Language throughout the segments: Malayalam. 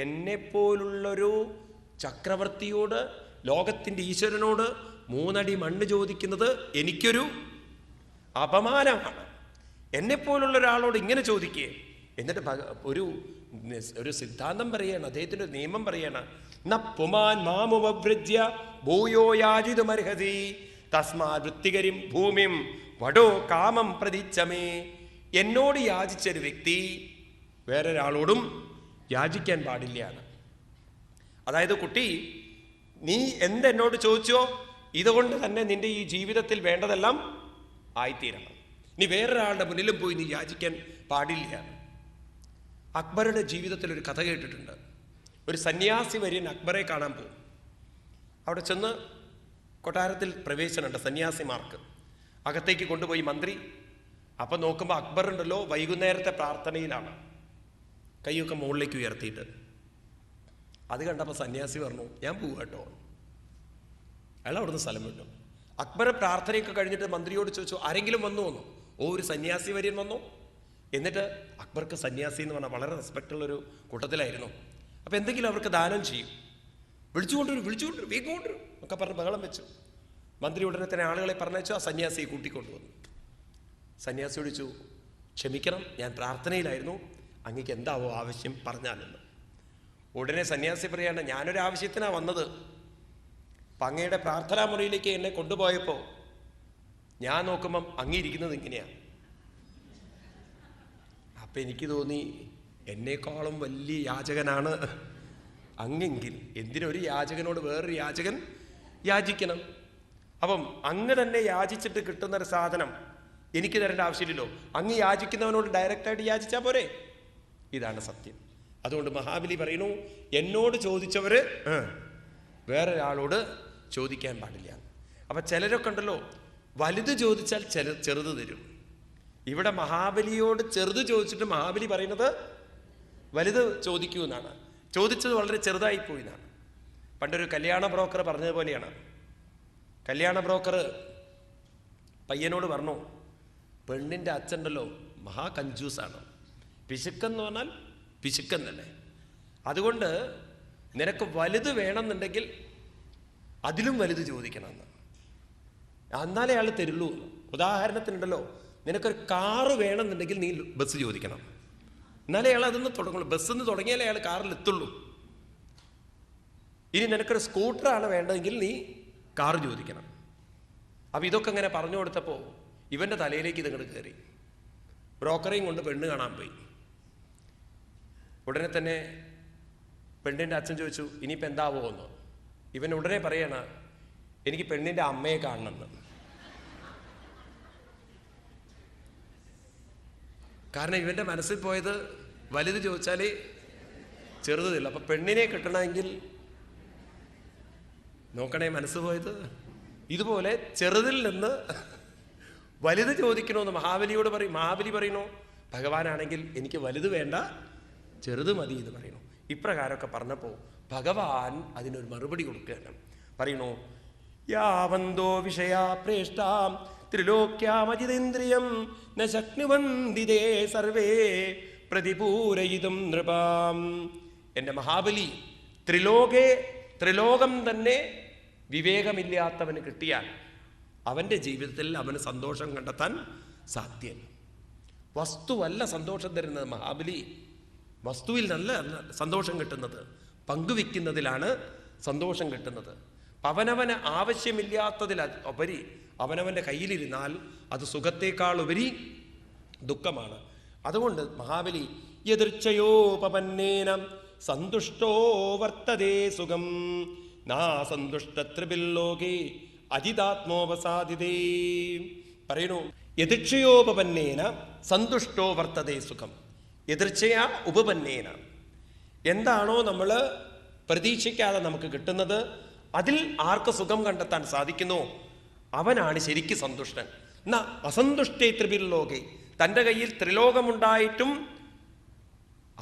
എന്നെപ്പോലുള്ളൊരു ചക്രവർത്തിയോട്, ലോകത്തിൻ്റെ ഈശ്വരനോട് 3 അടി മണ്ണ് ചോദിക്കുന്നത് എനിക്കൊരു അപമാനമാണ്. എന്നെപ്പോലുള്ള ഒരാളോട് ഇങ്ങനെ ചോദിക്കേ. എന്നിട്ട് ഒരു സിദ്ധാന്തം പറയാണ്, അദ്ദേഹത്തിൻ്റെ ഒരു നിയമം പറയാണ്. ന പുമാൻ മാമുപവ്രജ്യ ഭൂയോ യാചിതുമർഹസി തസ്മാ വൃത്തികരിം ഭൂമിം വടോ കാമം പ്രതീച്ചമേ. എന്നോട് യാചിച്ചൊരു വ്യക്തി വേറൊരാളോടും യാചിക്കാൻ പാടില്ലാണ്. അതായത്, കുട്ടി, നീ എന്തെന്നോട് ചോദിച്ചോ, ഇതുകൊണ്ട് തന്നെ നിന്റെ ഈ ജീവിതത്തിൽ വേണ്ടതെല്ലാം ആയിത്തീരണം. നീ വേറൊരാളുടെ മുന്നിലും പോയി നീ യാചിക്കാൻ പാടില്ല. അക്ബറുടെ ജീവിതത്തിൽ ഒരു കഥ കേട്ടിട്ടുണ്ട്. ഒരു സന്യാസി വര്യൻ അക്ബറെ കാണാൻ പോകും. അവിടെ ചെന്ന് കൊട്ടാരത്തിൽ പ്രവേശനമുണ്ട് സന്യാസിമാർക്ക്. അകത്തേക്ക് കൊണ്ടുപോയി മന്ത്രി. അപ്പം നോക്കുമ്പോൾ അക്ബറുണ്ടല്ലോ വൈകുന്നേരത്തെ പ്രാർത്ഥനയിലാണ്, കൈയൊക്കെ മുകളിലേക്ക് ഉയർത്തിയിട്ട്. അത് കണ്ടപ്പോൾ സന്യാസി പറഞ്ഞു, ഞാൻ പോവുക കേട്ടോ. അയാൾ അവിടുന്ന് സ്ഥലം വിട്ടു. അക്ബർ പ്രാർത്ഥനയൊക്കെ കഴിഞ്ഞിട്ട് മന്ത്രിയോട് ചോദിച്ചു, ആരെങ്കിലും വന്നു വന്നു? ഓ, ഒരു സന്യാസി വര്യൻ വന്നു. എന്നിട്ട് അക്ബർക്ക് സന്യാസി എന്ന് പറഞ്ഞാൽ വളരെ റെസ്പെക്റ്റുള്ളൊരു കൂട്ടത്തിലായിരുന്നു. അപ്പോൾ എന്തെങ്കിലും അവർക്ക് ദാനം ചെയ്യും. വിളിച്ചുകൊണ്ടൊരു വേഗം കൊണ്ടുവരും ഒക്കെ പറഞ്ഞ് ബഹളം വെച്ചു. മന്ത്രി ഉടനെ തന്നെ ആളുകളെ പറഞ്ഞയച്ചു. ആ സന്യാസിയെ കൂട്ടിക്കൊണ്ടുവന്നു. സന്യാസി വിളിച്ചു, ക്ഷമിക്കണം, ഞാൻ പ്രാർത്ഥനയിലായിരുന്നു, അങ്ങേക്ക് എന്താവോ ആവശ്യം പറഞ്ഞാലെന്ന്. ഉടനെ സന്യാസി പറയാണ്, ഞാനൊരു ആവശ്യത്തിനാണ് വന്നത്. അപ്പം അങ്ങയുടെ പ്രാർത്ഥനാ മുറിയിലേക്ക് എന്നെ കൊണ്ടുപോയപ്പോൾ ഞാൻ നോക്കുമ്പം അങ്ങിരിക്കുന്നത് ഇങ്ങനെയാണ്. അപ്പം എനിക്ക് തോന്നി, എന്നേക്കാളും വലിയ യാചകനാണ് അങ്ങെങ്കിൽ എന്തിനൊരു യാചകനോട് വേറൊരു യാചകൻ യാചിക്കണം. അപ്പം അങ്ങ് തന്നെ യാചിച്ചിട്ട് കിട്ടുന്നൊരു സാധനം എനിക്ക് തരേണ്ട ആവശ്യമില്ലല്ലോ. അങ്ങ് യാചിക്കുന്നവനോട് ഡയറക്റ്റായിട്ട് യാചിച്ചാൽ പോരെ. ഇതാണ് സത്യം. അതുകൊണ്ട് മഹാബലി പറയുന്നു, എന്നോട് ചോദിച്ചവർ വേറൊരാളോട് ചോദിക്കാൻ പാടില്ല. അപ്പം ചിലരൊക്കെ ഉണ്ടല്ലോ, വലുത് ചോദിച്ചാൽ ചെറുത് തരും. ഇവിടെ മഹാബലിയോട് ചെറുത് ചോദിച്ചിട്ട് മഹാബലി പറയുന്നത് വലുത് ചോദിക്കൂ എന്നാണ്. ചോദിച്ചത് വളരെ ചെറുതായിപ്പോയി എന്നാണ്. പണ്ടൊരു കല്യാണ ബ്രോക്കർ പറഞ്ഞതുപോലെയാണ്. കല്യാണ ബ്രോക്കർ പയ്യനോട് പറഞ്ഞു, പെണ്ണിൻ്റെ അച്ഛനുണ്ടല്ലോ മഹാ കഞ്ചൂസാണ്, പിശുക്കെന്ന് പറഞ്ഞാൽ പിശുക്കൻ തന്നെ. അതുകൊണ്ട് നിനക്ക് വലുത് വേണമെന്നുണ്ടെങ്കിൽ അതിലും വലുത് ചോദിക്കണമെന്ന്, എന്നാലേ അയാൾ തരുള്ളൂ. ഉദാഹരണത്തിനുണ്ടല്ലോ, നിനക്കൊരു കാറ് വേണമെന്നുണ്ടെങ്കിൽ നീ ബസ് ചോദിക്കണം, എന്നാലേ അയാൾ അതൊന്ന് തുടങ്ങുള്ളൂ. ബസ്സിന്ന് തുടങ്ങിയാലേ അയാൾ കാറിൽ എത്തുള്ളൂ. ഇനി നിനക്കൊരു സ്കൂട്ടറാണ് വേണ്ടതെങ്കിൽ നീ കാറ് ചോദിക്കണം. അപ്പം ഇതൊക്കെ ഇങ്ങനെ പറഞ്ഞു കൊടുത്തപ്പോൾ ഇവൻ്റെ തലയിലേക്ക് ഇതങ്ങോട്ട് കയറി. ബ്രോക്കറേയും കൊണ്ട് പെണ്ണ് കാണാൻ പോയി. ഉടനെ തന്നെ പെണ്ണിൻ്റെ അച്ഛൻ ചോദിച്ചു, ഇനിയിപ്പോൾ എന്താവോ എന്ന്. ഇവൻ ഉടനെ പറയണ, എനിക്ക് പെണ്ണിൻ്റെ അമ്മയെ കാണണമെന്ന്. കാരണം ഇവൻ്റെ മനസ്സിൽ പോയത് വലുത് ചോദിച്ചാൽ ചെറുതില്ല. അപ്പം പെണ്ണിനെ കിട്ടണമെങ്കിൽ നോക്കണേ മനസ്സ് പോയത്. ഇതുപോലെ ചെറുതിൽ നിന്ന് വലുത് ചോദിക്കണമെന്ന് മഹാബലിയോട് പറയും. മഹാബലി പറയുന്നു, ഭഗവാനാണെങ്കിൽ എനിക്ക് വലുത് വേണ്ട, ചെറുത് മതി എന്ന് പറയുന്നു. ഇപ്രകാരമൊക്കെ പറഞ്ഞപ്പോൾ ഭഗവാൻ അതിനൊരു മറുപടി കൊടുക്കുകയാണ്. പറയുന്നു, യാവന്തോ വിഷയാ പ്രേഷ്ടാം ത്രിലോക്യാമജിതേന്ദ്രിയം ന ശക്നുവന്തിതേ സർവേ പ്രതിപൂരയിതും നൃപാം. എൻ്റെ മഹാബലി, ത്രിലോകം തന്നെ വിവേകമില്ലാത്തവന് കിട്ടിയാൽ അവൻ്റെ ജീവിതത്തിൽ അവന് സന്തോഷം കണ്ടെത്താൻ സാധ്യമല്ല. വസ്തുവല്ല സന്തോഷം തരുന്നത് മഹാബലി. വസ്തുവിൽ നല്ല സന്തോഷം കിട്ടുന്നത്, പങ്കുവെക്കുന്നതിലാണ് സന്തോഷം കിട്ടുന്നത്. അവനവന് ആവശ്യമില്ലാത്തതിൽ ഉപരി അവനവൻ്റെ കയ്യിലിരുന്നാൽ അത് സുഖത്തേക്കാൾ ഉപരി ദുഃഖമാണ്. അതുകൊണ്ട് മഹാബലി യദൃച്ഛയോപപന്നേന സന്തുഷ്ടോ വർത്തതേ സുഖം നാ സന്തുഷ്ടത്രിബില്ലോകേ അജിതാത്മോപസാദിതേ. പറയണു, യദൃച്ഛയോപപന്നേന സന്തുഷ്ടോ വർത്തതേ സുഖം. എതിർച്ചയാ ഉപപന്നേന, എന്താണോ നമ്മൾ പ്രതീക്ഷിക്കാതെ നമുക്ക് കിട്ടുന്നത് അതിൽ ആർക്ക് സുഖം കണ്ടെത്താൻ സാധിക്കുന്നോ അവനാണ് ശരിക്ക് സന്തുഷ്ടൻ. എന്നാ അസന്തുഷ്ടേ ത്രിബിർലോകെ, തൻ്റെ കയ്യിൽ ത്രിലോകമുണ്ടായിട്ടും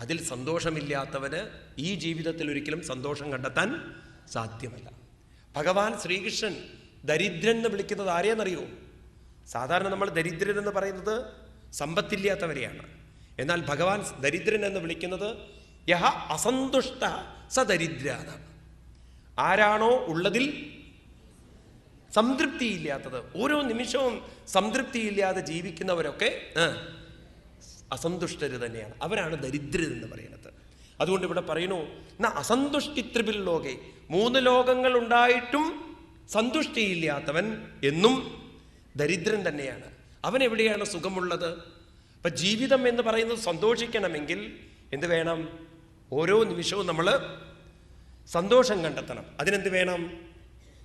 അതിൽ സന്തോഷമില്ലാത്തവന് ഈ ജീവിതത്തിൽ ഒരിക്കലും സന്തോഷം കണ്ടെത്താൻ സാധ്യമല്ല. ഭഗവാൻ ശ്രീകൃഷ്ണൻ ദരിദ്രൻ എന്ന് വിളിക്കുന്നത് ആരെയെന്നറിയോ? സാധാരണ നമ്മൾ ദരിദ്രൻ എന്ന് പറയുന്നത് സമ്പത്തില്ലാത്തവരെയാണ്. എന്നാൽ ഭഗവാൻ ദരിദ്രൻ എന്ന് വിളിക്കുന്നത് യഹ അസന്തുഷ്ട സദരിദ്രാന. ആരാണോ ഉള്ളതിൽ സംതൃപ്തിയില്ലാത്തത്, ഓരോ നിമിഷവും സംതൃപ്തിയില്ലാതെ ജീവിക്കുന്നവരൊക്കെ അസന്തുഷ്ടര് തന്നെയാണ്. അവരാണ് ദരിദ്രരെന്ന് പറയുന്നത്. അതുകൊണ്ട് ഇവിടെ പറയുന്നു, അസന്തുഷ്ടിത്രിപിൽ ലോകെ, 3 ലോകങ്ങൾ ഉണ്ടായിട്ടും സന്തുഷ്ടിയില്ലാത്തവൻ എന്നും ദരിദ്രൻ തന്നെയാണ്. അവൻ എവിടെയാണ് സുഖമുള്ളത്? അപ്പൊ ജീവിതം എന്ന് പറയുന്നത് സന്തോഷിക്കണമെങ്കിൽ എന്ത് വേണം? ഓരോ നിമിഷവും നമ്മൾ സന്തോഷം കണ്ടെത്തണം. അതിനെന്ത് വേണം?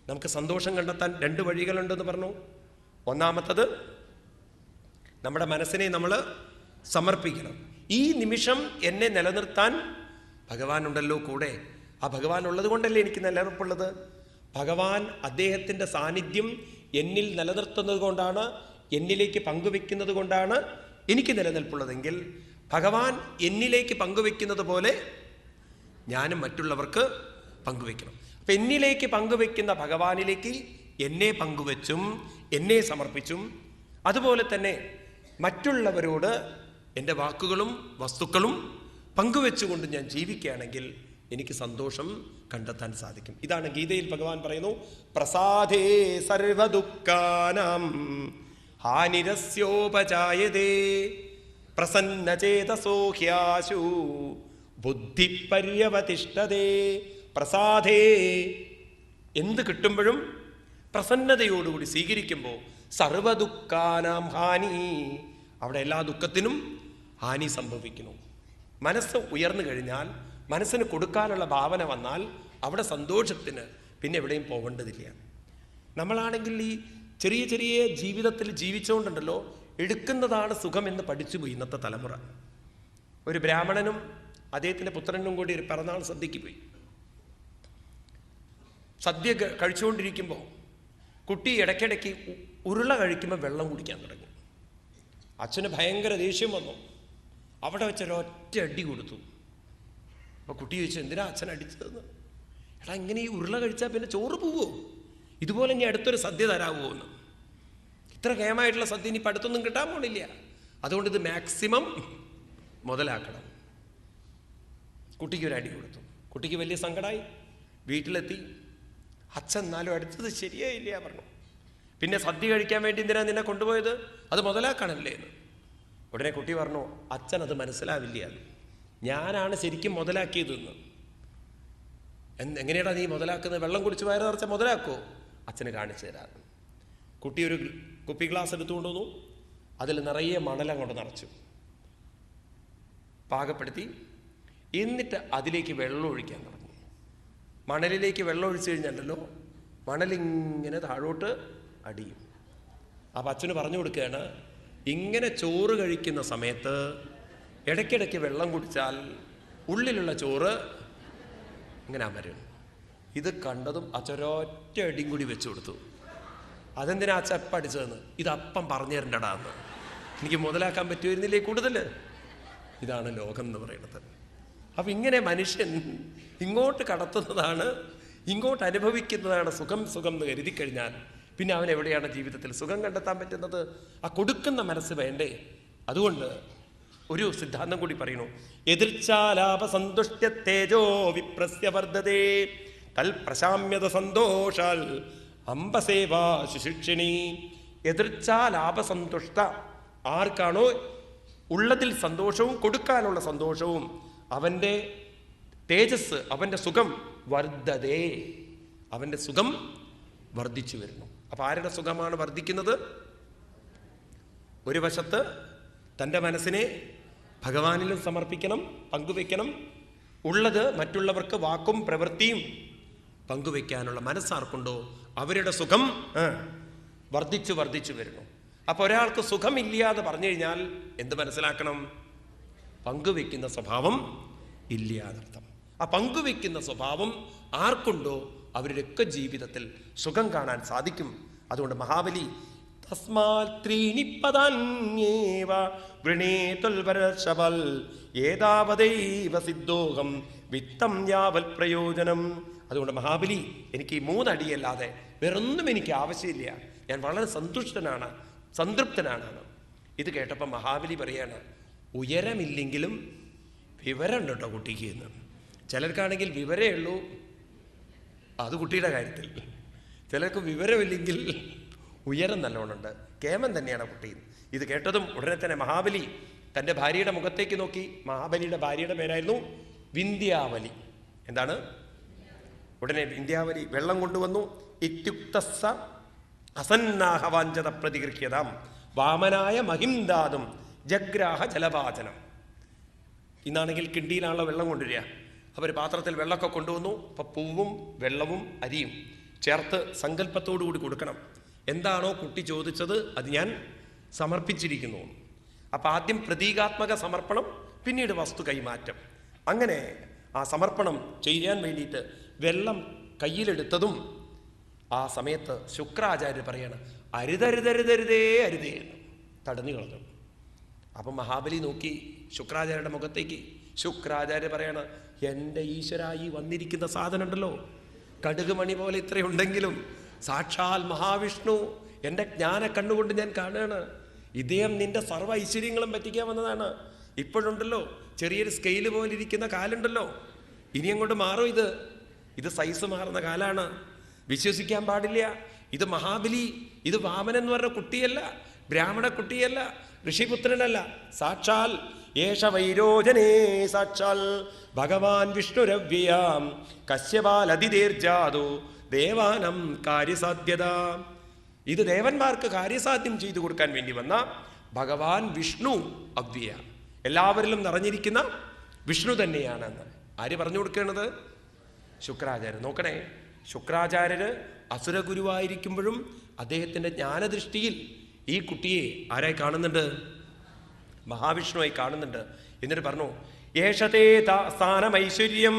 നമുക്ക് സന്തോഷം കണ്ടെത്താൻ 2 വഴികളുണ്ടെന്ന് പറഞ്ഞു. ഒന്നാമത്തത്, നമ്മുടെ മനസ്സിനെ നമ്മൾ സമർപ്പിക്കണം. ഈ നിമിഷം എന്നെ നിലനിർത്താൻ ഭഗവാൻ ഉണ്ടല്ലോ കൂടെ. ആ ഭഗവാൻ ഉള്ളത് കൊണ്ടല്ലേ എനിക്ക് നിലനിൽപ്പുള്ളത്. ഭഗവാൻ അദ്ദേഹത്തിൻ്റെ സാന്നിധ്യം എന്നിൽ നിലനിർത്തുന്നത് കൊണ്ടാണ്, എന്നിലേക്ക് പങ്കുവെക്കുന്നത് കൊണ്ടാണ് എനിക്ക് നിലനിൽപ്പുള്ളതെങ്കിൽ ഭഗവാൻ എന്നിലേക്ക് പങ്കുവെക്കുന്നത് പോലെ ഞാനും മറ്റുള്ളവർക്ക് പങ്കുവെക്കണം. അപ്പം എന്നിലേക്ക് പങ്കുവെക്കുന്ന ഭഗവാനിലേക്ക് എന്നെ പങ്കുവെച്ചും എന്നെ സമർപ്പിച്ചും, അതുപോലെ തന്നെ മറ്റുള്ളവരോട് എൻ്റെ വാക്കുകളും വസ്തുക്കളും പങ്കുവെച്ചുകൊണ്ട് ഞാൻ ജീവിക്കുകയാണെങ്കിൽ എനിക്ക് സന്തോഷം കണ്ടെത്താൻ സാധിക്കും. ഇതാണ് ഗീതയിൽ ഭഗവാൻ പറയുന്നു, പ്രസാദേ സർവദുഃഖാനാം ഹാനിരസ്യോപജായതേ പ്രസന്നചേതസോ ഹ്യാശു ബുദ്ധി പര്യവതിഷ്ഠതേ. പ്രസാദേ, എന്ത് കിട്ടുമ്പോഴും പ്രസന്നതയോടുകൂടി സ്വീകരിക്കുമ്പോൾ സർവദുഃഖാനാം ഹാനി, അവിടെ എല്ലാ ദുഃഖത്തിനും ഹാനി സംഭവിക്കുന്നു. മനസ്സ് ഉയർന്നു കഴിഞ്ഞാൽ, മനസ്സിന് കൊടുക്കാനുള്ള ഭാവന വന്നാൽ അവിടെ സന്തോഷത്തിന് പിന്നെ എവിടെയും പോകേണ്ടതില്ല. നമ്മളാണെങ്കിൽ ഈ ചെറിയ ചെറിയ ജീവിതത്തിൽ ജീവിച്ചുകൊണ്ടുണ്ടല്ലോ, എടുക്കുന്നതാണ് സുഖമെന്ന് പഠിച്ചു പോയി ഇന്നത്തെ തലമുറ. ഒരു ബ്രാഹ്മണനും അദ്ദേഹത്തിൻ്റെ പുത്രനും കൂടി ഒരു പിറന്നാൾ സദ്യക്ക് പോയി. സദ്യ കഴിച്ചുകൊണ്ടിരിക്കുമ്പോൾ കുട്ടി ഇടയ്ക്കിടയ്ക്ക് ഉരുള കഴിക്കുമ്പോൾ വെള്ളം കുടിക്കാൻ തുടങ്ങി. അച്ഛന് ഭയങ്കര ദേഷ്യം വന്നു. അവിടെ വെച്ചൊരൊറ്റ അടി കൊടുത്തു. അപ്പോൾ കുട്ടി ചോദിച്ചു, എന്തിനാ അച്ഛൻ അടിച്ചതെന്ന്. എടാ, ഇങ്ങനെ ഈ ഉരുള കഴിച്ചാൽ പിന്നെ ചോറ് പോവോ? ഇതുപോലെ ഇനി അടുത്തൊരു സദ്യ തരാമോ എന്ന്. ഇത്ര കേമായിട്ടുള്ള സദ്യ ഇനി അടുത്തൊന്നും കിട്ടാൻ പോണില്ല. അതുകൊണ്ട് ഇത് മാക്സിമം മുതലാക്കണം. കുട്ടിക്ക് ഒരു അടി കൊടുത്തു. കുട്ടിക്ക് വലിയ സങ്കടമായി. വീട്ടിലെത്തി. അച്ഛൻ എന്നാലും അടുത്തത് ശരിയായില്ല പറഞ്ഞു. പിന്നെ സദ്യ കഴിക്കാൻ വേണ്ടി എന്തിനാ നിന്നെ കൊണ്ടുപോയത്? അത് മുതലാക്കണമല്ലേ എന്ന്. ഉടനെ കുട്ടി പറഞ്ഞു, അച്ഛൻ അത് മനസ്സിലാവില്ല, ഞാനാണ് ശരിക്കും മുതലാക്കിയതെന്ന്. എങ്ങനെയാടാ നീ മുതലാക്കുന്നത്? വെള്ളം കുടിച്ച് വയറ് നിറച്ച മുതലാക്കോ? അച്ഛന് കാണിച്ചു തരാം. കുട്ടി ഒരു കുപ്പി ഗ്ലാസ് എടുത്തുകൊണ്ട് വന്നു. അതിൽ നിറയെ മണലങ്ങോട്ട് നിറച്ചു, പാകപ്പെടുത്തി. എന്നിട്ട് അതിലേക്ക് വെള്ളം ഒഴിക്കാൻ തുടങ്ങി. മണലിലേക്ക് വെള്ളം ഒഴിച്ചു കഴിഞ്ഞാലല്ലോ മണലിങ്ങനെ താഴോട്ട് അടിയും. അപ്പം അച്ഛന് പറഞ്ഞു കൊടുക്കുകയാണ്, ഇങ്ങനെ ചോറ് കഴിക്കുന്ന സമയത്ത് ഇടയ്ക്കിടയ്ക്ക് വെള്ളം കുടിച്ചാൽ ഉള്ളിലുള്ള ചോറ് ഇങ്ങനെ അമരും. ഇത് കണ്ടതും അച്ഛനൊറ്റ അടിയും കൂടി വെച്ചു കൊടുത്തു. അതെന്തിനാ അച്ഛ എപ്പം അടിച്ചതെന്ന്? ഇതപ്പം പറഞ്ഞു തരണ്ടടാ എന്ന്. എനിക്ക് മുതലാക്കാൻ പറ്റുമായിരുന്നില്ലേ കൂടുതൽ? ഇതാണ് ലോകം എന്ന് പറയുന്നത്. അപ്പം ഇങ്ങനെ മനുഷ്യൻ ഇങ്ങോട്ട് കടത്തുന്നതാണ്, ഇങ്ങോട്ട് അനുഭവിക്കുന്നതാണ് സുഖം. സുഖം എന്ന് കരുതി കഴിഞ്ഞാൽ പിന്നെ അവൻ എവിടെയാണ് ജീവിതത്തിൽ സുഖം കണ്ടെത്താൻ പറ്റുന്നത്? ആ കൊടുക്കുന്ന മനസ്സ് വേണ്ടേ? അതുകൊണ്ട് ഒരു സിദ്ധാന്തം കൂടി പറയുന്നു, എതിർച്ചാലാപ സന്തുഷ്ട്യ തേജോ വിപ്രസ്യ വർദ്ധതേ തൽ പ്രശാമ്യത സന്തോഷാൽ അംബസേവാ ശുശിക്ഷിണി. എതിർച്ചാലാപസന്തുഷ്ട, ആർക്കാണോ ഉള്ളതിൽ സന്തോഷവും കൊടുക്കാനുള്ള സന്തോഷവും അവൻ്റെ തേജസ്, അവൻ്റെ സുഖം വർദ്ധതേ, അവൻ്റെ സുഖം വർദ്ധിച്ചു വരുന്നു. അപ്പം ആരുടെ സുഖമാണ് വർദ്ധിക്കുന്നത്? ഒരു വശത്ത് തൻ്റെ മനസ്സിനെ ഭഗവാനിലും സമർപ്പിക്കണം, പങ്കുവെക്കണം. ഉള്ളത് മറ്റുള്ളവർക്ക് വാക്കും പ്രവൃത്തിയും പങ്കുവെക്കാനുള്ള മനസ്സാർക്കുണ്ടോ അവരുടെ സുഖം വർദ്ധിച്ചു വർദ്ധിച്ചു വരുന്നു. അപ്പോൾ ഒരാൾക്ക് സുഖമില്ലാതെ പറഞ്ഞു കഴിഞ്ഞാൽ എന്ത് മനസ്സിലാക്കണം? പങ്കുവെക്കുന്ന സ്വഭാവം ഇല്ലാതർത്ഥം. ആ പങ്കുവെക്കുന്ന സ്വഭാവം ആർക്കുണ്ടോ അവരുടെയൊക്കെ ജീവിതത്തിൽ സുഖം കാണാൻ സാധിക്കും. അതുകൊണ്ട് മഹാബലി തസ്മാൽ ത്രീണി പദാന്യേവ വൃണേതുൽവരശബൽ ഏതാവദൈവ സിദ്ധോഹം വിത്തം യാവൽ പ്രയോജനം. അതുകൊണ്ട് മഹാബലി, എനിക്ക് ഈ 3 അടിയല്ലാതെ വേറൊന്നും എനിക്ക് ആവശ്യമില്ല, ഞാൻ വളരെ സന്തുഷ്ടനാണ്, സംതൃപ്തനാണ്. ഇത് കേട്ടപ്പോൾ മഹാബലി പറയാണ്, ഉയരമില്ലെങ്കിലും വിവരമുണ്ട് കേട്ടോ കുട്ടിക്ക് എന്ന്. ചിലർക്കാണെങ്കിൽ വിവരമേ ഉള്ളൂ, അത് കുട്ടിയുടെ കാര്യത്തിൽ. ചിലർക്ക് വിവരമില്ലെങ്കിൽ ഉയരം നല്ലോണമുണ്ട്, കേമൻ തന്നെയാണ് കുട്ടി. ഇത് കേട്ടതും ഉടനെ തന്നെ മഹാബലി തൻ്റെ ഭാര്യയുടെ മുഖത്തേക്ക് നോക്കി. മഹാബലിയുടെ ഭാര്യയുടെ പേരായിരുന്നു വിന്ധ്യാവലി. എന്താണ്? ഉടനെ വിന്ധ്യാവലി വെള്ളം കൊണ്ടുവന്നു. ഇത്യുക്തസ്സ അസന്നാഹവാഞ്ചത പ്രതിഗൃഹ്യതാം വാമനായ മഹിംദാതും ജഗ്രാഹ ജലപാചനം. ഇന്നാണെങ്കിൽ കിണ്ടിയിലാണല്ലോ വെള്ളം കൊണ്ടുവരിക. അവർ പാത്രത്തിൽ വെള്ളമൊക്കെ കൊണ്ടുവന്നു. അപ്പം പൂവും വെള്ളവും അരിയും ചേർത്ത് സങ്കല്പത്തോടു കൂടി കൊടുക്കണം. എന്താണോ കുട്ടി ചോദിച്ചത് അത് ഞാൻ സമർപ്പിച്ചിരിക്കുന്നു. അപ്പം ആദ്യം പ്രതീകാത്മക സമർപ്പണം, പിന്നീട് വസ്തു കൈമാറ്റം. അങ്ങനെ ആ സമർപ്പണം ചെയ്യാൻ വേണ്ടിയിട്ട് വെള്ളം കയ്യിലെടുത്തതും ആ സമയത്ത് ശുക്രാചാര്യർ പറയാണ്, അരുതരുതരുതരുതേ അരുതേ എന്ന് തടഞ്ഞു കളഞ്ഞു. അപ്പം മഹാബലി നോക്കി ശുക്രാചാര്യരുടെ മുഖത്തേക്ക്. ശുക്രാചാര്യ പറയാണ്, എൻ്റെ ഈശ്വര, ഈ വന്നിരിക്കുന്ന സാധനം ഉണ്ടല്ലോ, കടുക് മണി പോലെ ഇത്രയുണ്ടെങ്കിലും സാക്ഷാൽ മഹാവിഷ്ണു എൻ്റെ ജ്ഞാന കണ്ണുകൊണ്ട് ഞാൻ കാണുകയാണ്. ഇദ്ദേഹം നിന്റെ സർവ്വ ഐശ്വര്യങ്ങളും പറ്റിക്കാൻ വന്നതാണ്. ഇപ്പോഴുണ്ടല്ലോ ചെറിയൊരു സ്കെയിൽ പോലെ ഇരിക്കുന്ന കാലുണ്ടല്ലോ, ഇനി അങ്ങോട്ട് മാറും. ഇത് സൈസ് മാറുന്ന കാലാണ്, വിശ്വസിക്കാൻ പാടില്ല. ഇത് മഹാബലി, ഇത് വാമനൻ എന്ന് പറഞ്ഞ കുട്ടിയല്ല, ബ്രാഹ്മണ കുട്ടിയല്ല, ഋഷിപുത്രനല്ല, സാക്ഷാൽ യേശ വൈരോചനേ സാക്ഷാൽ ഭഗവാൻ വിഷ്ണുരവ്യാം കശ്യപാലതിതേർജാതോ ദേവാനം കാര്യസാധ്യത. ഇത് ദേവന്മാർക്ക് കാര്യസാധ്യം ചെയ്തു കൊടുക്കാൻ വേണ്ടി വന്ന ഭഗവാൻ വിഷ്ണു അവ്യയ, എല്ലാവരിലും നിറഞ്ഞിരിക്കുന്ന വിഷ്ണു തന്നെയാണെന്ന് ആര് പറഞ്ഞു കൊടുക്കേണ്ടത്? ശുക്രാചാര്യർ. നോക്കണേ, ശുക്രാചാര്യര് അസുരഗുരുവായിരിക്കുമ്പോഴും അദ്ദേഹത്തിൻ്റെ ജ്ഞാനദൃഷ്ടിയിൽ ഈ കുട്ടിയെ ആരായി കാണുന്നുണ്ട്? മഹാവിഷ്ണുവായി കാണുന്നുണ്ട്. എന്നിട്ട് പറഞ്ഞു, യേശതേ സ്ഥാനമൈശ്വര്യം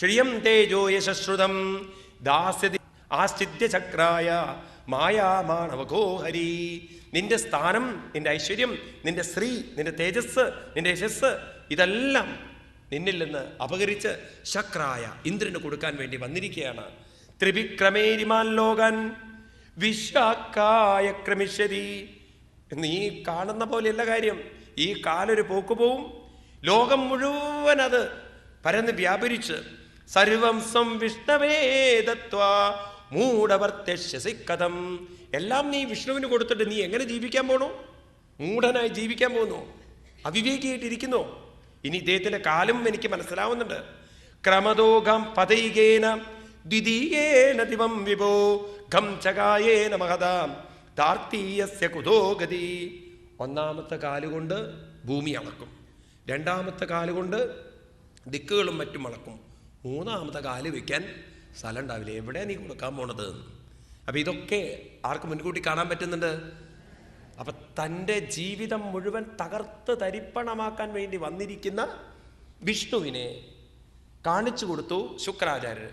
ശ്രിയം തേജോ യശശ്രുതം ദാസ്യതി ആശ്ചിത്യ ചക്രായ മായാമാണവകോ ഹരി. നിന്റെ സ്ഥാനം, നിന്റെ ഐശ്വര്യം, നിന്റെ ശ്രീ, നിന്റെ തേജസ്, നിന്റെ യശസ് ഇതെല്ലാം നിന്നിൽ നിന്ന് അപകരിച്ച് ശക്രായ ഇന്ദ്രന് കൊടുക്കാൻ വേണ്ടി വന്നിരിക്കുകയാണ്. ത്രിവിക്രമേരിമാൻ ലോകൻ വിശ്വാക്കായ ക്രമിശ്യതി. നീ കാണുന്ന പോലെയല്ല കാര്യം. ഈ കാലൊരു പോക്ക് പോവും, ലോകം മുഴുവൻ അത് പരന്ന് വ്യാപരിച്ച് സർവം സംവിഷ്ണവേദത്വാ മൂഢവർത്യശ്യസി കഥം. എല്ലാം നീ വിഷ്ണുവിന് കൊടുത്തിട്ട് നീ എങ്ങനെ ജീവിക്കാൻ പോണോ? മൂഢനായി ജീവിക്കാൻ പോകുന്നു, അവിവേകിയായിട്ടിരിക്കുന്നു. ഇനി ഇദ്ദേഹത്തിന്റെ കാലം എനിക്ക് മനസ്സിലാവുന്നുണ്ട്. ക്രമദോഗം പതൈകേന ദ്വിതീയേന ദിവം വിഭോ ഖം ചകായേന മഹതാം താർത്തീയസ്യ കുതോ ഗതി. ഒന്നാമത്തെ കാലുകൊണ്ട് ഭൂമി അളക്കും, രണ്ടാമത്തെ കാലുകൊണ്ട് ദിക്കുകളും മറ്റും അളക്കും, മൂന്നാമത്തെ കാല് വയ്ക്കാൻ സ്ഥലം ഉണ്ടാവില്ല. എവിടെ നീ കൊടുക്കാൻ പോണത്? അപ്പം ഇതൊക്കെ ആർക്ക് മുൻകൂട്ടി കാണാൻ പറ്റുന്നുണ്ട്? അപ്പം തൻ്റെ ജീവിതം മുഴുവൻ തകർത്ത് തരിപ്പണമാക്കാൻ വേണ്ടി വന്നിരിക്കുന്ന വിഷ്ണുവിനെ കാണിച്ചു കൊടുത്തു ശുക്രാചാര്യർ.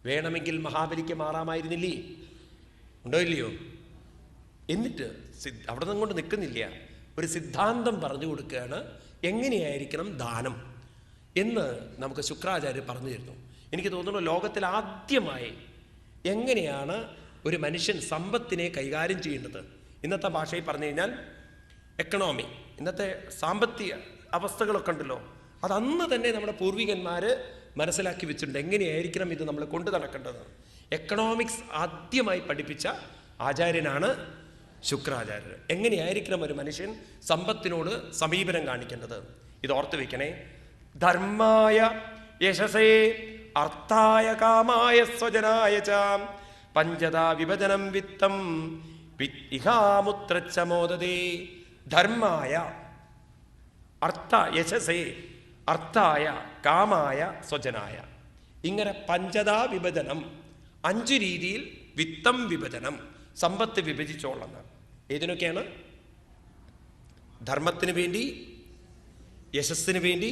വേണമെങ്കിൽ മഹാബലിക്ക് മാറാമായിരുന്നില്ലേ? ഉണ്ടോ ഇല്ലയോ? എന്നിട്ട് അവിടെ നിന്നും കൊണ്ട് നിൽക്കുന്നില്ല, ഒരു സിദ്ധാന്തം പറഞ്ഞു കൊടുക്കുകയാണ്, എങ്ങനെയായിരിക്കണം ദാനം എന്ന് നമുക്ക് ശുക്രാചാര്യർ പറഞ്ഞു തരുന്നു. എനിക്ക് തോന്നുന്നു ലോകത്തിൽ ആദ്യമായി എങ്ങനെയാണ് ഒരു മനുഷ്യൻ സമ്പത്തിനെ കൈകാര്യം ചെയ്യേണ്ടത്, ഇന്നത്തെ ഭാഷയിൽ പറഞ്ഞു കഴിഞ്ഞാൽ എക്കണോമി, ഇന്നത്തെ സാമ്പത്തിക അവസ്ഥകളൊക്കെ ഉണ്ടല്ലോ, അതന്ന് തന്നെ നമ്മുടെ പൂർവികന്മാർ മനസ്സിലാക്കി വെച്ചിട്ടുണ്ട്. എങ്ങനെയായിരിക്കണം ഇത് നമ്മൾ കൊണ്ടു നടക്കേണ്ടത്. എക്കണോമിക്സ് ആദ്യമായി പഠിപ്പിച്ച ആചാര്യനാണ് ശുക്രാചാര്യർ. എങ്ങനെയായിരിക്കണം ഒരു മനുഷ്യൻ സമ്പത്തിനോട് സമീപനം കാണിക്കേണ്ടത്? ഇത് ഓർത്ത് വയ്ക്കണേ. ധർമായ യശസേ അർത്ഥായ കാമായ സ്വജനായ ച പഞ്ചതാ വിഭജനം വിത്തം ഇഹാമുത്രച്ച മോദതേ. ധർമായ അർത്ഥ യശസേ അർത്ഥായ കാമായ സ്വജനായ, ഇങ്ങനെ പഞ്ചതാ വിഭജനം, 5 രീതിയിൽ വിത്തം വിഭജനം, സമ്പത്ത് വിഭജിച്ചോളണം. ഏതിനൊക്കെയാണ്? ധർമ്മത്തിന് വേണ്ടി, യശസ്സിന് വേണ്ടി,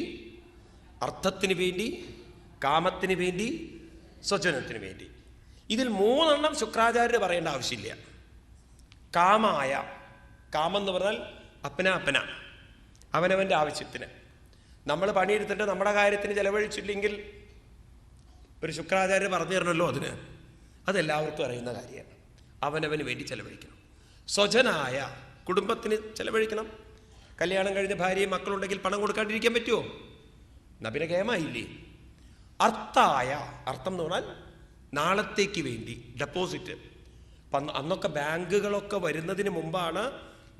അർത്ഥത്തിന് വേണ്ടി, കാമത്തിന് വേണ്ടി, സ്വജനത്തിന് വേണ്ടി. ഇതിൽ 3 ശുക്രാചാര്യർ പറയേണ്ട ആവശ്യമില്ല. കാമായ, കാമം എന്ന് പറഞ്ഞാൽ അപ്പന അവനവൻ്റെ ആവശ്യത്തിന്. നമ്മൾ പണിയെടുത്തിട്ട് നമ്മുടെ കാര്യത്തിന് ചെലവഴിച്ചില്ലെങ്കിൽ ഒരു ശുക്രാചാര്യർ പറഞ്ഞു തരണമല്ലോ അതിന്. അതെല്ലാവർക്കും അറിയുന്ന കാര്യമാണ്. അവനവന് വേണ്ടി ചെലവഴിക്കണം. സ്വജനായ, കുടുംബത്തിന് ചെലവഴിക്കണം. കല്യാണം കഴിഞ്ഞ ഭാര്യയും മക്കളുണ്ടെങ്കിൽ പണം കൊടുക്കാണ്ടിരിക്കാൻ പറ്റുമോ? എന്നാ പിന്നെ കേമായില്ലേ. അർത്ഥായ, അർത്ഥം എന്ന് പറഞ്ഞാൽ നാളത്തേക്ക് വേണ്ടി, ഡെപ്പോസിറ്റ്. അന്നൊക്കെ ബാങ്കുകളൊക്കെ വരുന്നതിന് മുമ്പാണ്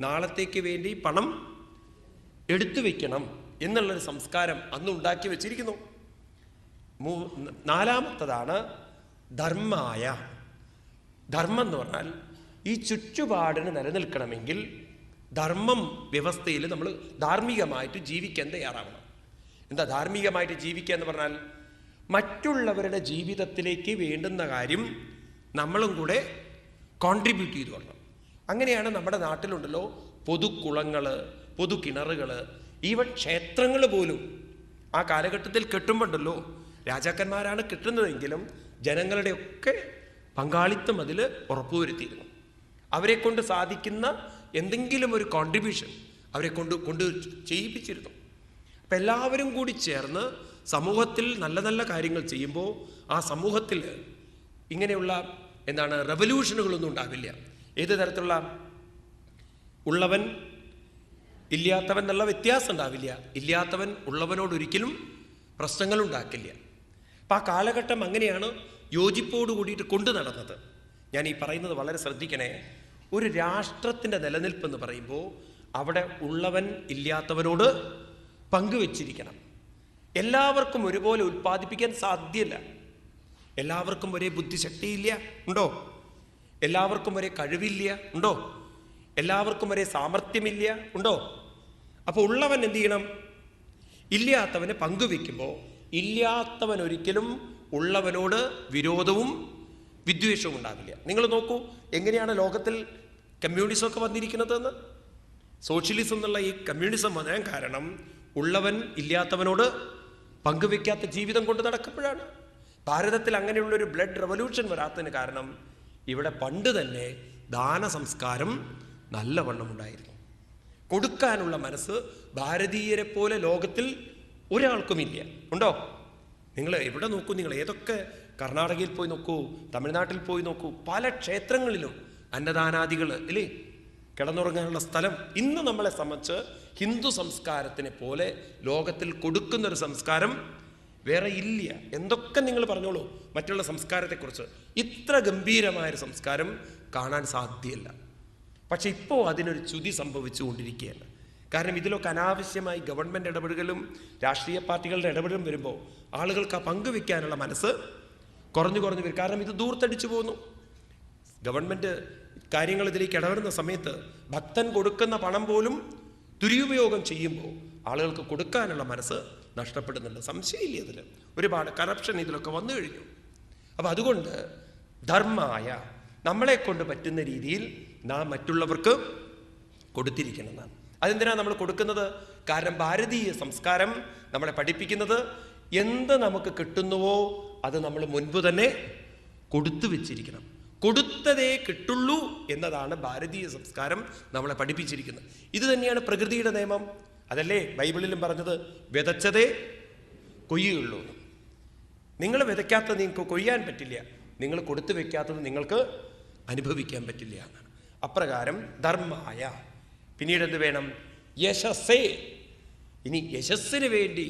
നാളത്തേക്ക് വേണ്ടി പണം എടുത്തു വെക്കണം എന്നുള്ളൊരു സംസ്കാരം അന്ന് ഉണ്ടാക്കി വെച്ചിരിക്കുന്നു. നാലാമത്തതാണ് ധർമായ. ധർമ്മം എന്ന് പറഞ്ഞാൽ ഈ ചുറ്റുപാടിന് നിലനിൽക്കണമെങ്കിൽ ധർമ്മം വ്യവസ്ഥയിൽ നമ്മൾ ധാർമ്മികമായിട്ട് ജീവിക്കാൻ തയ്യാറാവണം. എന്താ ധാർമ്മികമായിട്ട് ജീവിക്കുക എന്ന് പറഞ്ഞാൽ മറ്റുള്ളവരുടെ ജീവിതത്തിലേക്ക് വേണ്ടുന്ന കാര്യം നമ്മളും കൂടെ കോൺട്രിബ്യൂട്ട് ചെയ്തു കൊള്ളണം. അങ്ങനെയാണ് നമ്മുടെ നാട്ടിലുണ്ടല്ലോ പൊതുക്കുളങ്ങൾ, പൊതുകിണറുകൾ, ഈവൻ ക്ഷേത്രങ്ങൾ പോലും ആ കാലഘട്ടത്തിൽ കെട്ടുമ്പോണ്ടല്ലോ രാജാക്കന്മാരാണ് കെട്ടുന്നതെങ്കിലും ജനങ്ങളുടെയൊക്കെ പങ്കാളിത്തം അതിൽ ഉറപ്പുവരുത്തിയിരുന്നു. അവരെ കൊണ്ട് സാധിക്കുന്ന എന്തെങ്കിലും ഒരു കോൺട്രിബ്യൂഷൻ അവരെ കൊണ്ട് ചെയ്യിപ്പിച്ചിരുന്നു. അപ്പം എല്ലാവരും കൂടി ചേർന്ന് സമൂഹത്തിൽ നല്ല നല്ല കാര്യങ്ങൾ ചെയ്യുമ്പോൾ ആ സമൂഹത്തിൽ ഇങ്ങനെയുള്ള റെവല്യൂഷനുകളൊന്നും ഉണ്ടാവില്ല. ഏത് തരത്തിലുള്ള ഉള്ളവൻ ഇല്ലാത്തവൻ എന്നുള്ള വ്യത്യാസം ഉണ്ടാവില്ല. ഇല്ലാത്തവൻ ഉള്ളവനോടൊരിക്കലും പ്രശ്നങ്ങൾ ഉണ്ടാക്കില്ല. അപ്പം ആ കാലഘട്ടം അങ്ങനെയാണ് യോജിപ്പോട് കൂടിയിട്ട് കൊണ്ടു നടന്നത്. ഞാൻ ഈ പറയുന്നത് വളരെ ശ്രദ്ധിക്കണേ. ഒരു രാഷ്ട്രത്തിൻ്റെ നിലനിൽപ്പെന്ന് പറയുമ്പോൾ അവിടെ ഉള്ളവൻ ഇല്ലാത്തവനോട് പങ്കുവെച്ചിരിക്കണം. എല്ലാവർക്കും ഒരുപോലെ ഉൽപ്പാദിപ്പിക്കാൻ സാധ്യമല്ല. എല്ലാവർക്കും ഒരേ ബുദ്ധിശക്തിയില്ല, ഉണ്ടോ? എല്ലാവർക്കും ഒരേ കഴിവില്ല, ഉണ്ടോ? എല്ലാവർക്കും ഒരേ സാമർഥ്യമില്ല, ഉണ്ടോ? അപ്പോൾ ഉള്ളവൻ എന്ത് ചെയ്യണം? ഇല്ലാത്തവനെ പങ്കുവെക്കുമ്പോൾ ഇല്ലാത്തവൻ ഒരിക്കലും ഉള്ളവനോട് വിരോധവും വിദ്വേഷവും ഉണ്ടാവില്ല. നിങ്ങൾ നോക്കൂ എങ്ങനെയാണ് ലോകത്തിൽ കമ്മ്യൂണിസം ഒക്കെ വന്നിരിക്കുന്നതെന്ന്. സോഷ്യലിസം എന്നുള്ള ഈ കമ്മ്യൂണിസം വരാൻ കാരണം ഉള്ളവൻ ഇല്ലാത്തവനോട് പങ്കുവെക്കാത്ത ജീവിതം കൊണ്ട് നടക്കുമ്പോഴാണ്. ഭാരതത്തിൽ അങ്ങനെയുള്ളൊരു ബ്ലഡ് റെവല്യൂഷൻ വരാത്തതിന് കാരണം ഇവിടെ പണ്ട് തന്നെ ദാന സംസ്കാരം നല്ലവണ്ണം ഉണ്ടായിരുന്നു. കൊടുക്കാനുള്ള മനസ്സ് ഭാരതീയരെ പോലെ ലോകത്തിൽ ഒരാൾക്കുമില്ല, ഉണ്ടോ? നിങ്ങൾ എവിടെ നോക്കൂ, നിങ്ങൾ ഏതൊക്കെ കർണാടകയിൽ പോയി നോക്കൂ, തമിഴ്നാട്ടിൽ പോയി നോക്കൂ, പല ക്ഷേത്രങ്ങളിലും അന്നദാനാദികൾ ഇല്ലേ, കിടന്നുറങ്ങാനുള്ള സ്ഥലം. ഇന്ന് നമ്മളെ സംബന്ധിച്ച് ഹിന്ദു സംസ്കാരത്തിനെ പോലെ ലോകത്തിൽ കൊടുക്കുന്നൊരു സംസ്കാരം വേറെ ഇല്ല. എന്തൊക്കെ നിങ്ങൾ പറഞ്ഞോളൂ മറ്റുള്ള സംസ്കാരത്തെക്കുറിച്ച്, ഇത്ര ഗംഭീരമായൊരു സംസ്കാരം കാണാൻ സാധ്യമല്ല. പക്ഷെ ഇപ്പോൾ അതിനൊരു ച്യുതി സംഭവിച്ചുകൊണ്ടിരിക്കുകയാണ്. കാരണം ഇതിലൊക്കെ അനാവശ്യമായി ഗവൺമെൻറ് ഇടപെടലും രാഷ്ട്രീയ പാർട്ടികളുടെ ഇടപെടലും വരുമ്പോൾ ആളുകൾക്ക് ആ പങ്കുവെക്കാനുള്ള മനസ്സ് കുറഞ്ഞു വരും. കാരണം ഇത് ദൂർത്തടിച്ചു പോകുന്നു. ഗവൺമെൻറ് കാര്യങ്ങൾ ഇതിലേക്ക് ഇടപെടുന്ന സമയത്ത് ഭക്തൻ കൊടുക്കുന്ന പണം പോലും ദുരുപയോഗം ചെയ്യുമ്പോൾ ആളുകൾക്ക് കൊടുക്കാനുള്ള മനസ്സ് നഷ്ടപ്പെടുന്നുണ്ട്. സംശയമില്ല, ഇതിൽ ഒരുപാട് കറപ്ഷൻ ഇതിലൊക്കെ വന്നു കഴിഞ്ഞു. അപ്പം അതുകൊണ്ട് ധർമായ, നമ്മളെ കൊണ്ട് പറ്റുന്ന രീതിയിൽ നാം മറ്റുള്ളവർക്ക് കൊടുത്തിരിക്കണമെന്നാണ്. അതെന്തിനാണ് നമ്മൾ കൊടുക്കുന്നത്? കാരണം ഭാരതീയ സംസ്കാരം നമ്മളെ പഠിപ്പിക്കുന്നത് എന്ത് നമുക്ക് കിട്ടുന്നുവോ അത് നമ്മൾ മുൻപ് തന്നെ കൊടുത്തു വെച്ചിരിക്കണം. കൊടുത്തതേ കിട്ടുള്ളൂ എന്നതാണ് ഭാരതീയ സംസ്കാരം നമ്മളെ പഠിപ്പിച്ചിരിക്കുന്നത്. ഇത് തന്നെയാണ് പ്രകൃതിയുടെ നിയമം. അതല്ലേ ബൈബിളിലും പറഞ്ഞത്, വിതച്ചതേ കൊയ്യുള്ളൂ. നിങ്ങൾ വിതയ്ക്കാത്തത് നിങ്ങൾക്ക് കൊയ്യാൻ പറ്റില്ല, നിങ്ങൾ കൊടുത്തു വെക്കാത്തത് നിങ്ങൾക്ക് അനുഭവിക്കാൻ പറ്റില്ല എന്നാണ്. അപ്രകാരം ധർമായ. പിന്നീട് എന്ത് വേണം? യശസ്സേ. ഇനി യശസ്സിന് വേണ്ടി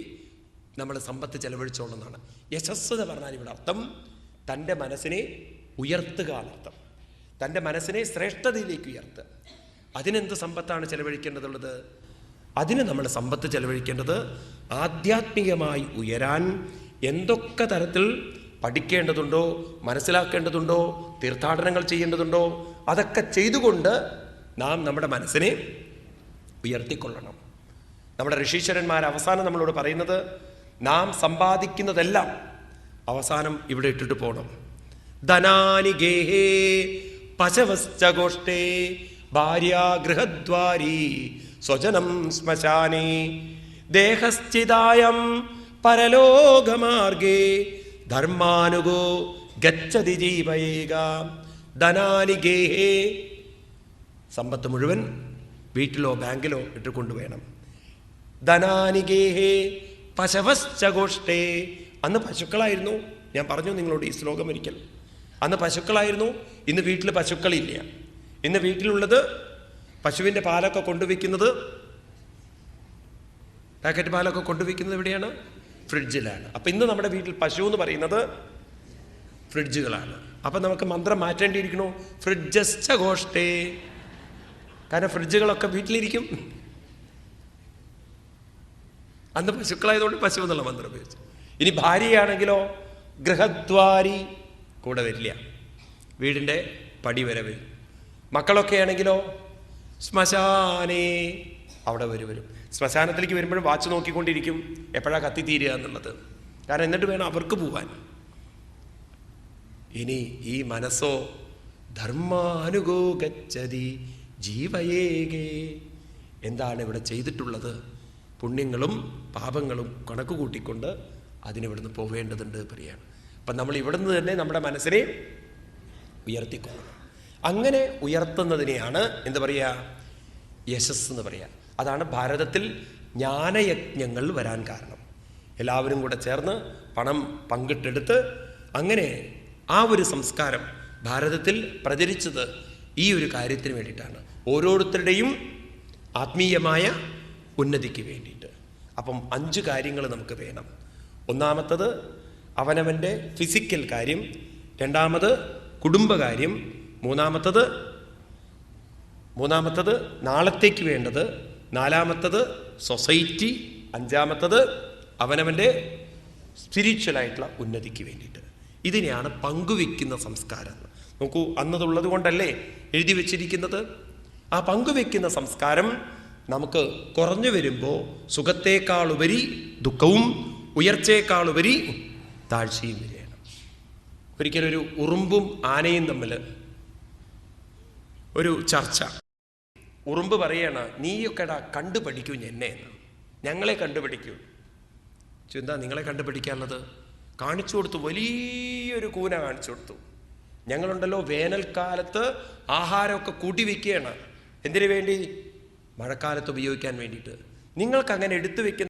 നമ്മൾ സമ്പത്ത് ചെലവഴിച്ചോളെന്നാണ്. യശസ് എന്ന് പറഞ്ഞാൽ ഇവിടെ അർത്ഥം തൻ്റെ മനസ്സിനെ ഉയർത്തുക എന്നർത്ഥം. തൻ്റെ മനസ്സിനെ ശ്രേഷ്ഠതയിലേക്ക് ഉയർത്തുക. അതിനെന്ത് സമ്പത്താണ് ചെലവഴിക്കേണ്ടതുള്ളത്? അതിന് നമ്മൾ സമ്പത്ത് ചെലവഴിക്കേണ്ടത് ആധ്യാത്മികമായി ഉയരാൻ എന്തൊക്കെ തരത്തിൽ പഠിക്കേണ്ടതുണ്ടോ, മനസ്സിലാക്കേണ്ടതുണ്ടോ, തീർത്ഥാടനങ്ങൾ ചെയ്യേണ്ടതുണ്ടോ, അതൊക്കെ ചെയ്തുകൊണ്ട് നാം നമ്മുടെ മനസ്സിനെ ഉയർത്തിക്കൊള്ളണം. നമ്മുടെ ഋഷീശ്വരന്മാർ അവസാനം നമ്മളോട് പറയുന്നത്, നാം സമ്പാദിക്കുന്നതെല്ലാം അവസാനം ഇവിടെ ഇട്ടിട്ട് പോകണം. ധനാനി ഗേഹേ പശവശ്ച ഗോഷ്ഠേ ഭാര്യാഗൃഹദ്വാരി സ്വജനം ശ്മശാനേ ദേഹശ്ചിതായം പരലോകമാർഗേ ധർമാനുഗോ ഗച്ഛതി ജീവയേക. ധനാനി ഗേഹേ, സമ്പത്ത് മുഴുവൻ വീട്ടിലോ ബാങ്കിലോ ഇട്ട് കൊണ്ടുവേണം. ധനാനി ഗേഹേ പശവശ്ച ഗോഷ്ഠേ. അന്ന് പശുക്കളായിരുന്നു. ഞാൻ പറഞ്ഞു നിങ്ങളോട് ഈ ശ്ലോകം ഒരിക്കൽ. അന്ന് പശുക്കളായിരുന്നു. ഇന്ന് വീട്ടിൽ പശുക്കളില്ല. ഇന്ന് വീട്ടിലുള്ളത് പശുവിൻ്റെ പാലൊക്കെ കൊണ്ടുവയ്ക്കുന്നത്, പാക്കറ്റ് പാലൊക്കെ കൊണ്ടുവയ്ക്കുന്നത് എവിടെയാണ്? ഫ്രിഡ്ജിലാണ്. അപ്പം ഇന്ന് നമ്മുടെ വീട്ടിൽ പശു എന്ന് പറയുന്നത് ഫ്രിഡ്ജുകളാണ്. അപ്പം നമുക്ക് മന്ത്രം മാറ്റേണ്ടിയിരിക്കണോ? ഫ്രിഡ്ജശ്ച ഘോഷ്ടേ. കാരണം ഫ്രിഡ്ജുകളൊക്കെ വീട്ടിലിരിക്കും. അന്ന് പശുക്കളായതുകൊണ്ട് പശു എന്നുള്ള മന്ത്രം ഉപയോഗിച്ചു. ഇനി ഭാര്യയാണെങ്കിലോ ഗൃഹദ്വാരി, കൂടെ വരില്ല, വീടിൻ്റെ പടി വരെ വരും. മക്കളൊക്കെ ആണെങ്കിലോ ശ്മശാനേ, അവിടെ വരും. ശ്മശാനത്തിലേക്ക് വരുമ്പോഴും വാച്ച് നോക്കിക്കൊണ്ടിരിക്കും എപ്പോഴാണ് കത്തിത്തീരുക എന്നുള്ളത്. കാരണം എന്നിട്ട് വേണം അവർക്ക് പോവാൻ. ഇനി ഈ മനസ്സോ ധർമാനുഗോ ഗച്ഛതി ജീവയേകേ. എന്താണ് ഇവിടെ ചെയ്തിട്ടുള്ളത്? പുണ്യങ്ങളും പാപങ്ങളും കണക്ക് കൂട്ടിക്കൊണ്ട് അതിനിവിടുന്ന് പോവേണ്ടതുണ്ട് പറയാണ്. അപ്പം നമ്മൾ ഇവിടുന്ന് തന്നെ നമ്മുടെ മനസ്സിനെ ഉയർത്തിക്കൊള്ളണം. അങ്ങനെ ഉയർത്തുന്നതിനെയാണ് എന്ത് പറയുക? യശസ് എന്ന് പറയുക. അതാണ് ഭാരതത്തിൽ ജ്ഞാനയജ്ഞങ്ങൾ വരാൻ കാരണം. എല്ലാവരും കൂടെ ചേർന്ന് പണം പങ്കിട്ടെടുത്ത് അങ്ങനെ ആ ഒരു സംസ്കാരം ഭാരതത്തിൽ പ്രചരിച്ചത് ഈ ഒരു കാര്യത്തിന് വേണ്ടിയിട്ടാണ്, ഓരോരുത്തരുടെയും ആത്മീയമായ ഉന്നതിക്ക് വേണ്ടിയിട്ട്. അപ്പം 5 കാര്യങ്ങൾ നമുക്ക് വേണം. ഒന്നാമത്തത് അവനവൻ്റെ ഫിസിക്കൽ കാര്യം, രണ്ടാമത് കുടുംബകാര്യം, മൂന്നാമത്തത് നാളത്തേക്ക് വേണ്ടത്, നാലാമത്തത് സൊസൈറ്റി, അഞ്ചാമത്തത് അവനവൻ്റെ സ്പിരിച്വലായിട്ടുള്ള ഉന്നതിക്ക് വേണ്ടിയിട്ട്. ഇതിനെയാണ് പങ്കുവെക്കുന്ന സംസ്കാരം. നോക്കൂ, അന്നതുള്ളത് കൊണ്ടല്ലേ എഴുതി വച്ചിരിക്കുന്നത്. ആ പങ്കുവെക്കുന്ന സംസ്കാരം നമുക്ക് കുറഞ്ഞു വരുമ്പോൾ സുഖത്തേക്കാളുപരി ദുഃഖവും ഉയർച്ചയേക്കാളുപരി താഴ്ചയും വരികയാണ്. ഒരിക്കലൊരു ഉറുമ്പും ആനയും തമ്മിൽ ഒരു ചർച്ച. ഉറുമ്പ് പറയാണ്, നീയൊക്കെടാ കണ്ടുപഠിക്കൂ എന്നെ, ഞങ്ങളെ കണ്ടുപിടിക്കൂ. എന്താ നിങ്ങളെ കണ്ടുപിടിക്കാനുള്ളത്? കാണിച്ചു കൊടുത്തു, വലിയൊരു കൂന കാണിച്ചു കൊടുത്തു. ഞങ്ങളുണ്ടല്ലോ വേനൽക്കാലത്ത് ആഹാരമൊക്കെ കൂട്ടി വയ്ക്കുകയാണ്. എന്തിനു വേണ്ടി? മഴക്കാലത്ത് ഉപയോഗിക്കാൻ വേണ്ടിയിട്ട്. നിങ്ങൾക്ക് അങ്ങനെ എടുത്തു വെക്കുന്ന